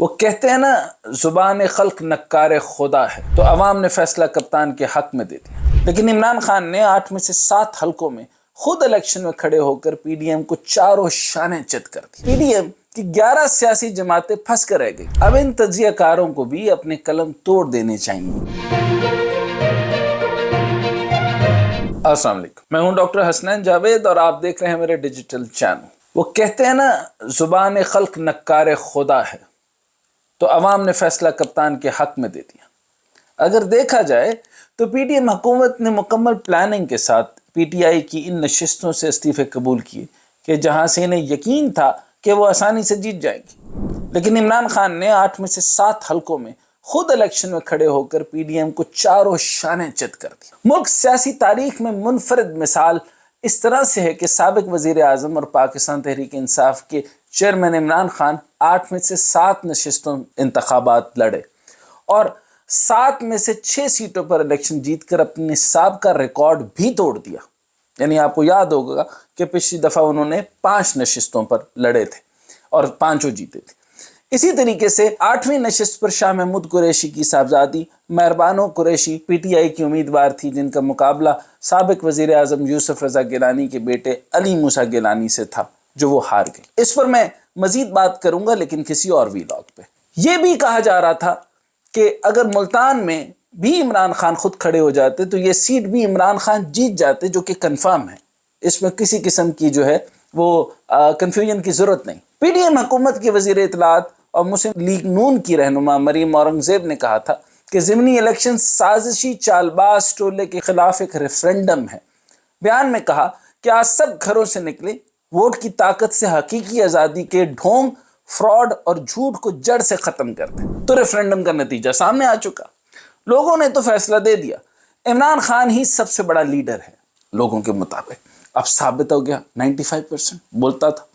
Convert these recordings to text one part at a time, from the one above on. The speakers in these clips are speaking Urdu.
وہ کہتے ہیں نا، زبان خلق نکار خدا ہے، تو عوام نے فیصلہ کپتان کے حق میں دے دیا۔ لیکن عمران خان نے 8 میں سے 7 حلقوں میں خود الیکشن میں کھڑے ہو کر پی ڈی ایم کو چاروں شانیں چت کر دی۔ پی ڈی ایم کی 11 سیاسی جماعتیں پھنس کر رہ گئی۔ اب ان تجزیہ کاروں کو بھی اپنے قلم توڑ دینے چاہیے۔ السلام علیکم، میں ہوں ڈاکٹر حسنین جاوید اور آپ دیکھ رہے ہیں میرے ڈیجیٹل چینل۔ وہ کہتے ہیں نا، زبان خلق نکار خدا ہے، تو عوام نے فیصلہ کپتان کے حق میں دے دیا۔ اگر دیکھا جائے تو پی ڈی ایم حکومت نے مکمل پلاننگ کے ساتھ پی ٹی آئی کی ان نشستوں سے استعفے قبول کیے کہ جہاں سے انہیں یقین تھا کہ وہ آسانی سے جیت جائیں گی۔ لیکن عمران خان نے 8 میں سے 7 حلقوں میں خود الیکشن میں کھڑے ہو کر پی ڈی ایم کو چاروں شانیں چت کر دی۔ ملک سیاسی تاریخ میں منفرد مثال اس طرح سے ہے کہ سابق وزیر اعظم اور پاکستان تحریک انصاف کے چیئرمین عمران خان 8 میں سے 7 نشستوں انتخابات لڑے اور 7 میں سے 6 سیٹوں پر الیکشن جیت کر اپنے سابقہ ریکارڈ بھی توڑ دیا۔ یعنی آپ کو یاد ہوگا کہ پچھلی دفعہ انہوں نے 5 نشستوں پر لڑے تھے اور 5 جیتے تھے۔ اسی طریقے سے 8ویں نشست پر شاہ محمود قریشی کی صاحبزادی مہربانو قریشی پی ٹی آئی کی امیدوار تھی، جن کا مقابلہ سابق وزیر اعظم یوسف رضا گیلانی کے بیٹے علی موسیٰ گیلانی سے تھا، جو وہ ہار گئی۔ اس پر میں مزید بات کروں گا لیکن کسی اور ویلاگ پہ۔ یہ بھی کہا جا رہا تھا کہ اگر ملتان میں بھی عمران خان خود کھڑے ہو جاتے تو یہ سیٹ بھی عمران خان جیت جاتے، جو کہ کنفرم ہے۔ اس میں کسی قسم کی جو ہے وہ کنفیوژن کی ضرورت نہیں۔ پی ڈی ایم حکومت کے وزیر اطلاعات اور مسلم لیگ نون کی رہنما مریم اورنگزیب نے کہا تھا کہ ضمنی الیکشن سازشی چال باز ٹولے کے خلاف ایک ریفرنڈم ہے۔ بیان میں کہا کہ آج سب گھروں سے نکلے، ووٹ کی طاقت سے حقیقی آزادی کے ڈھونگ، فراڈ اور جھوٹ کو جڑ سے ختم کر دیں۔ تو ریفرنڈم کا نتیجہ سامنے آ چکا، لوگوں نے تو فیصلہ دے دیا، عمران خان ہی سب سے بڑا لیڈر ہے لوگوں کے مطابق۔ اب ثابت ہو گیا، 95% بولتا تھا۔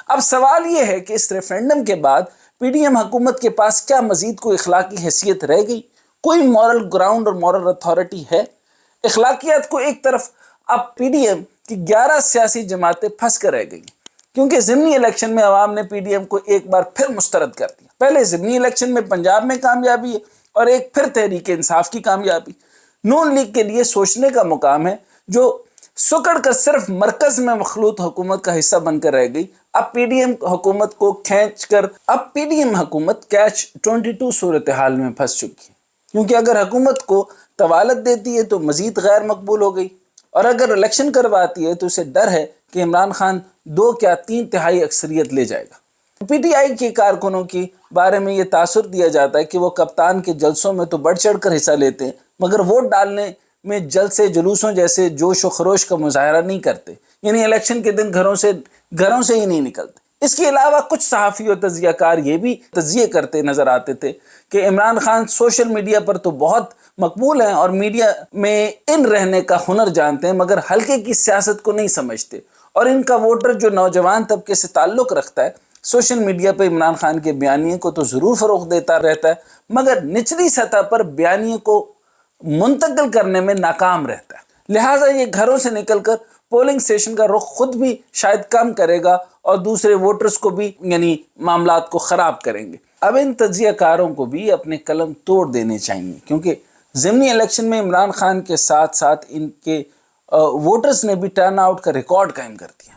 اب سوال یہ ہے کہ اس ریفرنڈم کے بعد پی ڈی ایم حکومت کے پاس کیا مزید کوئی اخلاقی حیثیت رہ گئی؟ کوئی مورل گراؤنڈ اور مورل اتھارٹی ہے؟ اخلاقیات کو ایک طرف، اب پی ڈی ایم کی 11 سیاسی جماعتیں پھنس کر رہ گئیں، کیونکہ ضمنی الیکشن میں عوام نے پی ڈی ایم کو ایک بار پھر مسترد کر دیا۔ پہلے ضمنی الیکشن میں پنجاب میں کامیابی ہے اور ایک پھر تحریک انصاف کی کامیابی۔ نون لیگ کے لیے سوچنے کا مقام ہے، جو سکڑ کر صرف مرکز میں مخلوط حکومت کا حصہ بن کر رہ گئی۔ اب پی ڈی ایم حکومت کو کیچ 22 صورتحال میں پھنس چکی ہے، کیونکہ اگر حکومت کو طوالت دیتی ہے تو مزید غیر مقبول ہو گئی، اور اگر الیکشن کرواتی ہے تو اسے ڈر ہے کہ عمران خان 2 یا 3 تہائی اکثریت لے جائے گا۔ پی ٹی آئی کے کارکنوں کے بارے میں یہ تاثر دیا جاتا ہے کہ وہ کپتان کے جلسوں میں تو بڑھ چڑھ کر حصہ لیتے ہیں، مگر ووٹ ڈالنے میں جلسے جلوسوں جیسے جوش و خروش کا مظاہرہ نہیں کرتے، یعنی الیکشن کے دن گھروں سے ہی نہیں نکلتے۔ اس کے علاوہ کچھ صحافی اور تجزیہ کار یہ بھی تجزیے کرتے نظر آتے تھے کہ عمران خان سوشل میڈیا پر تو بہت مقبول ہیں اور میڈیا میں ان رہنے کا ہنر جانتے ہیں، مگر حلقے کی سیاست کو نہیں سمجھتے، اور ان کا ووٹر جو نوجوان طبقے سے تعلق رکھتا ہے سوشل میڈیا پہ عمران خان کے بیانیے کو تو ضرور فروغ دیتا رہتا ہے، مگر نچلی سطح پر بیانیے کو منتقل کرنے میں ناکام رہتا ہے۔ لہٰذا یہ گھروں سے نکل کر پولنگ اسٹیشن کا رخ خود بھی شاید کم کرے گا اور دوسرے ووٹرز کو بھی، یعنی معاملات کو خراب کریں گے۔ اب ان تجزیہ کاروں کو بھی اپنے قلم توڑ دینے چاہیے، کیونکہ ضمنی الیکشن میں عمران خان کے ساتھ ساتھ ان کے ووٹرز نے بھی ٹرن آؤٹ کا ریکارڈ قائم کر دیا۔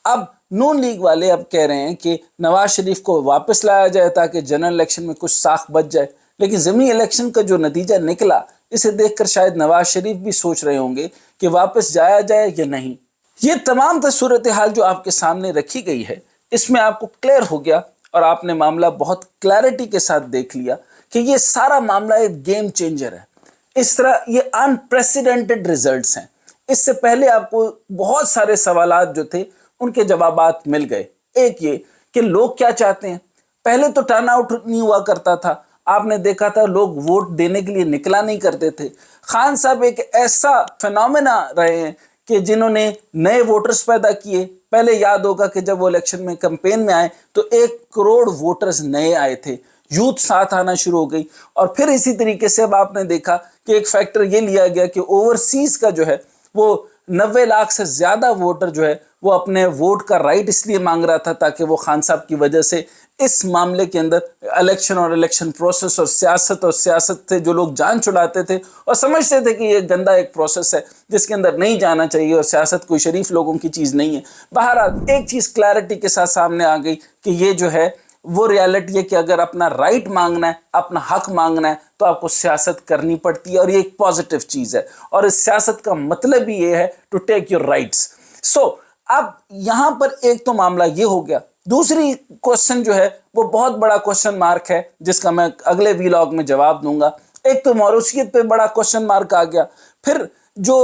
اب نون لیگ والے اب کہہ رہے ہیں کہ نواز شریف کو واپس لایا جائے تاکہ جنرل الیکشن میں کچھ ساکھ بچ جائے، لیکن ضمنی الیکشن کا جو نتیجہ نکلا اسے دیکھ کر شاید نواز شریف بھی سوچ رہے ہوں گے کہ واپس جایا جائے یا نہیں۔ یہ تمام صورتحال جو آپ کے سامنے رکھی گئی ہے، اس میں آپ کو کلیئر ہو گیا اور آپ نے معاملہ بہت کلیئرٹی کے ساتھ دیکھ لیا کہ یہ سارا معاملہ ایک گیم چینجر ہے۔ اس طرح یہ انپریسیڈنٹڈ ریزلٹس ہیں۔ اس سے پہلے آپ کو بہت سارے سوالات جو تھے ان کے جوابات مل گئے۔ ایک یہ کہ لوگ کیا چاہتے ہیں۔ پہلے تو ٹرن آؤٹ نہیں ہوا کرتا تھا، آپ نے دیکھا تھا لوگ ووٹ دینے کے لیے نکلا نہیں کرتے تھے۔ خان صاحب ایک ایسا فینومینا رہے ہیں کہ جنہوں نے نئے ووٹرز پیدا کیے۔ پہلے یاد ہوگا کہ جب وہ الیکشن میں کمپین میں آئے تو 1 کروڑ ووٹرز نئے آئے تھے، یوتھ ساتھ آنا شروع ہو گئی، اور پھر اسی طریقے سے اب آپ نے دیکھا کہ ایک فیکٹر یہ لیا گیا کہ اوورسیز کا جو ہے وہ 90 لاکھ سے زیادہ ووٹر جو ہے وہ اپنے ووٹ کا رائٹ اس لیے مانگ رہا تھا تاکہ وہ خان صاحب کی وجہ سے اس معاملے کے اندر الیکشن اور الیکشن پروسیس اور سیاست سے جو لوگ جان چھڑاتے تھے اور سمجھتے تھے کہ یہ گندا ایک پروسیس ہے جس کے اندر نہیں جانا چاہیے اور سیاست کوئی شریف لوگوں کی چیز نہیں ہے. بہرحال ایک چیز کلیئرٹی کے ساتھ سامنے آ گئی کہ یہ جو ہے وہ ریالٹی ہے کہ اگر اپنا رائٹ مانگنا ہے، اپنا حق مانگنا ہے تو آپ کو سیاست کرنی پڑتی ہے، اور یہ ایک پازیٹیو چیز ہے، اور اس سیاست کا مطلب ہی یہ ہے ٹو ٹیک یور رائٹس. سو اب یہاں پر ایک تو معاملہ یہ ہو گیا. دوسری کوشچن جو ہے وہ بہت بڑا کوشچن مارک ہے جس کا میں اگلے ویلاگ میں جواب دوں گا. ایک تو موروثیت پہ بڑا کوشچن مارک آ گیا، پھر جو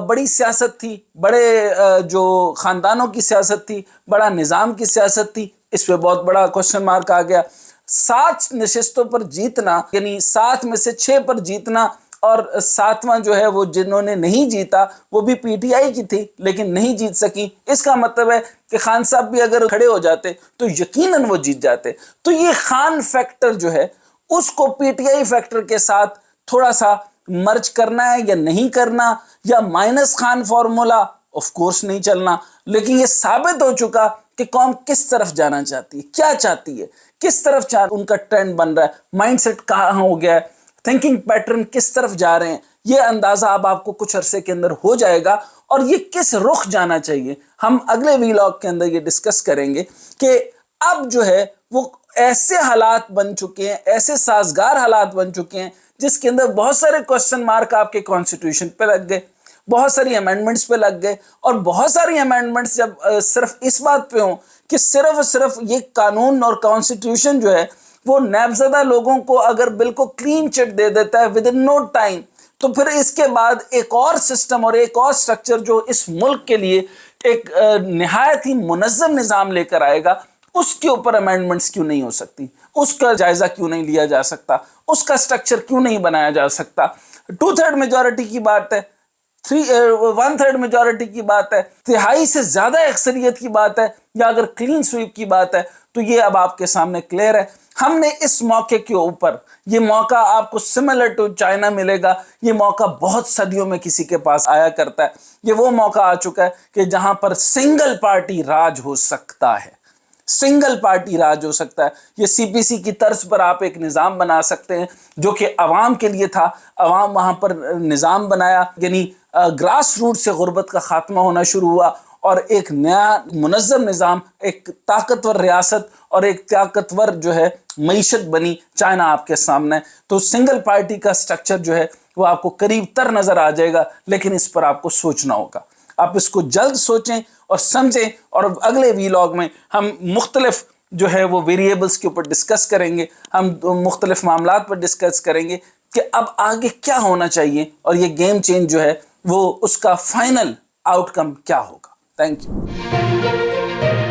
بڑی سیاست تھی، بڑے جو خاندانوں کی سیاست تھی، بڑا نظام کی سیاست تھی، اس پہ بہت بڑا کوشچن مارک آ گیا. 7 نشستوں پر جیتنا، یعنی 7 میں سے 6 پر جیتنا، اور 7واں جو ہے وہ جنہوں نے نہیں جیتا وہ بھی پی ٹی آئی کی تھی لیکن نہیں جیت سکی. اس کا مطلب ہے کہ خان صاحب بھی اگر کھڑے ہو جاتے تو یقیناً وہ جیت جاتے. تو یہ خان فیکٹر جو ہے اس کو پی ٹی آئی فیکٹر کے ساتھ تھوڑا سا مرج کرنا ہے یا نہیں کرنا، یا minus Khan formula of course نہیں چلنا. لیکن یہ ثابت ہو چکا کہ قوم کس طرف جانا چاہتی ہے، کیا چاہتی ہے، کس طرف ان کا ٹرینڈ بن رہا ہے، مائنڈ سیٹ کہاں ہو گیا ہے، تھنکنگ پیٹرن کس طرف جا رہے ہیں. یہ اندازہ اب آپ کو کچھ عرصے کے اندر ہو جائے گا، اور یہ کس رخ جانا چاہیے ہم اگلے ویلاگ کے اندر یہ ڈسکس کریں گے کہ اب جو ہے وہ ایسے حالات بن چکے ہیں، ایسے سازگار حالات بن چکے ہیں جس کے اندر بہت سارے کوسچن مارک آپ کے کانسٹیٹیوشن پہ لگ گئے، بہت ساری امینڈمنٹس پہ لگ گئے، اور بہت ساری امینڈمنٹس جب صرف اس بات پہ ہوں کہ صرف اور صرف یہ قانون اور کانسٹیٹیوشن جو ہے وہ نیب زدہ لوگوں کو اگر بل کو کلین چٹ دے دیتا ہے ود ان نو ٹائم، تو پھر اس کے بعد ایک اور سسٹم اور ایک اور سٹرکچر جو اس ملک کے لیے ایک نہایت ہی منظم نظام لے کر آئے گا، اس کے اوپر امینڈمنٹس کیوں نہیں ہو سکتی، اس کا جائزہ کیوں نہیں لیا جا سکتا، اس کا سٹرکچر کیوں نہیں بنایا جا سکتا. 2/3 میجورٹی کی بات ہے، 1/3 میجورٹی کی بات ہے، تہائی سے زیادہ اکثریت کی بات ہے، یا اگر کلین سویپ کی بات ہے، تو یہ اب آپ کے سامنے کلیئر ہے. ہم نے اس موقع کے اوپر، یہ موقع آپ کو سملر ٹو چائنا ملے گا، یہ موقع بہت صدیوں میں کسی کے پاس آیا کرتا ہے. یہ وہ موقع آ چکا ہے کہ جہاں پر سنگل پارٹی راج ہو سکتا ہے، سنگل پارٹی راج ہو سکتا ہے. یہ سی پی سی کی طرز پر آپ ایک نظام بنا سکتے ہیں جو کہ عوام کے لیے تھا، عوام وہاں پر نظام بنایا، یعنی گراس روٹ سے غربت کا خاتمہ ہونا شروع ہوا، اور ایک نیا منظم نظام، ایک طاقتور ریاست اور ایک طاقتور جو ہے معیشت بنی چائنا آپ کے سامنے. تو سنگل پارٹی کا سٹرکچر جو ہے وہ آپ کو قریب تر نظر آ جائے گا، لیکن اس پر آپ کو سوچنا ہوگا. آپ اس کو جلد سوچیں اور سمجھیں، اور اگلے ویلاگ میں ہم مختلف جو ہے وہ ویریبلز کے اوپر ڈسکس کریں گے، ہم مختلف معاملات پر ڈسکس کریں گے کہ اب آگے کیا ہونا چاہیے، اور یہ گیم چینج جو ہے وہ اس کا فائنل آؤٹ کم کیا ہوگا. Thank you.